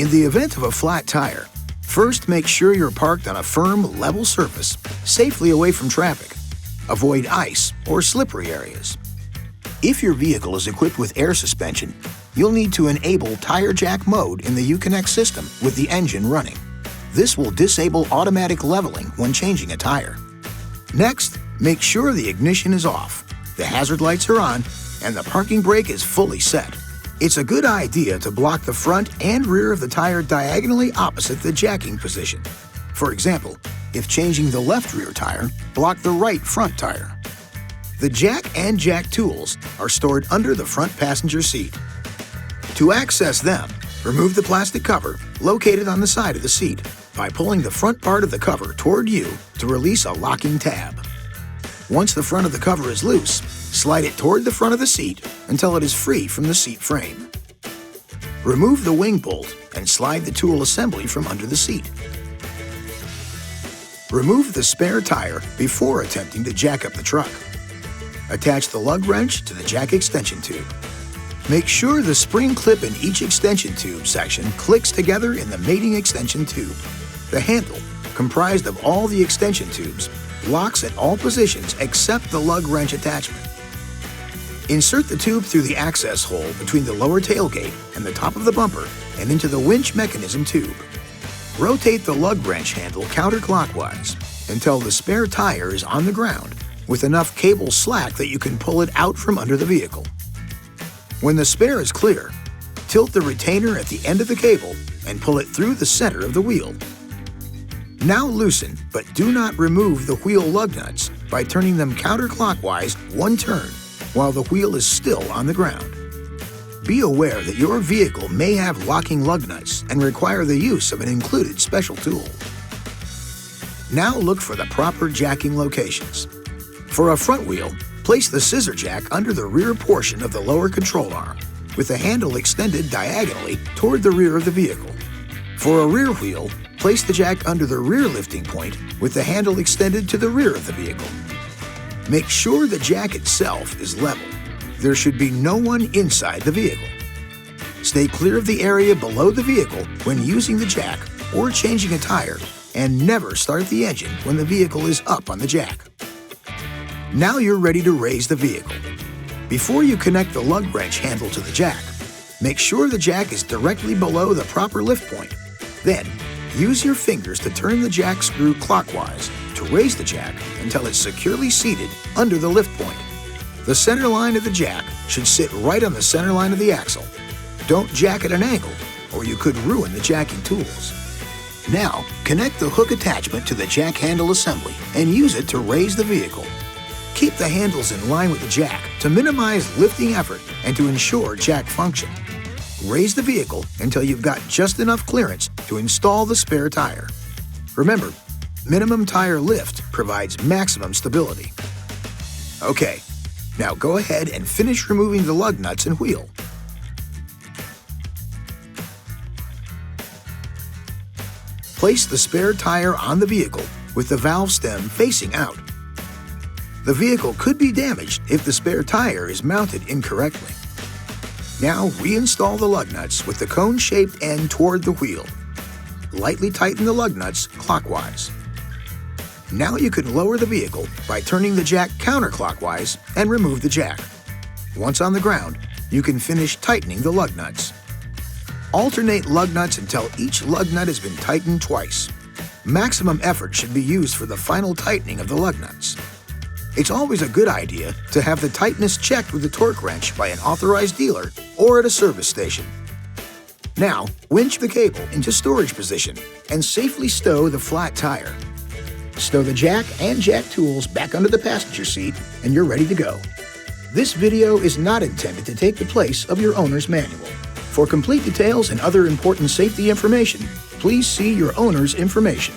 In the event of a flat tire, first make sure you're parked on a firm, level surface, safely away from traffic. Avoid ice or slippery areas. If your vehicle is equipped with air suspension, you'll need to enable tire jack mode in the Uconnect system with the engine running. This will disable automatic leveling when changing a tire. Next, make sure the ignition is off, the hazard lights are on, and the parking brake is fully set. It's a good idea to block the front and rear of the tire diagonally opposite the jacking position. For example, if changing the left rear tire, block the right front tire. The jack and jack tools are stored under the front passenger seat. To access them, remove the plastic cover located on the side of the seat by pulling the front part of the cover toward you to release a locking tab. Once the front of the cover is loose, slide it toward the front of the seat until it is free from the seat frame. Remove the wing bolt and slide the tool assembly from under the seat. Remove the spare tire before attempting to jack up the truck. Attach the lug wrench to the jack extension tube. Make sure the spring clip in each extension tube section clicks together in the mating extension tube. The handle, comprised of all the extension tubes, locks at all positions except the lug wrench attachment. Insert the tube through the access hole between the lower tailgate and the top of the bumper and into the winch mechanism tube. Rotate the lug wrench handle counterclockwise until the spare tire is on the ground with enough cable slack that you can pull it out from under the vehicle. When the spare is clear, tilt the retainer at the end of the cable and pull it through the center of the wheel. Now loosen, but do not remove the wheel lug nuts by turning them counterclockwise one turn while the wheel is still on the ground. Be aware that your vehicle may have locking lug nuts and require the use of an included special tool. Now look for the proper jacking locations. For a front wheel, place the scissor jack under the rear portion of the lower control arm, with the handle extended diagonally toward the rear of the vehicle. For a rear wheel, place the jack under the rear lifting point with the handle extended to the rear of the vehicle. Make sure the jack itself is level. There should be no one inside the vehicle. Stay clear of the area below the vehicle when using the jack or changing a tire, and never start the engine when the vehicle is up on the jack. Now you're ready to raise the vehicle. Before you connect the lug wrench handle to the jack, make sure the jack is directly below the proper lift point. Then, use your fingers to turn the jack screw clockwise to raise the jack until it's securely seated under the lift point. The center line of the jack should sit right on the center line of the axle. Don't jack at an angle, or you could ruin the jacking tools. Now, connect the hook attachment to the jack handle assembly and use it to raise the vehicle. Keep the handles in line with the jack to minimize lifting effort and to ensure jack function. Raise the vehicle until you've got just enough clearance to install the spare tire. Remember, minimum tire lift provides maximum stability. Okay, now go ahead and finish removing the lug nuts and wheel. Place the spare tire on the vehicle with the valve stem facing out. The vehicle could be damaged if the spare tire is mounted incorrectly. Now reinstall the lug nuts with the cone-shaped end toward the wheel. Lightly tighten the lug nuts clockwise. Now you can lower the vehicle by turning the jack counterclockwise and remove the jack. Once on the ground, you can finish tightening the lug nuts. Alternate lug nuts until each lug nut has been tightened twice. Maximum effort should be used for the final tightening of the lug nuts. It's always a good idea to have the tightness checked with a torque wrench by an authorized dealer or at a service station. Now, winch the cable into storage position and safely stow the flat tire. Stow the jack and jack tools back under the passenger seat and you're ready to go. This video is not intended to take the place of your owner's manual. For complete details and other important safety information, please see your owner's information.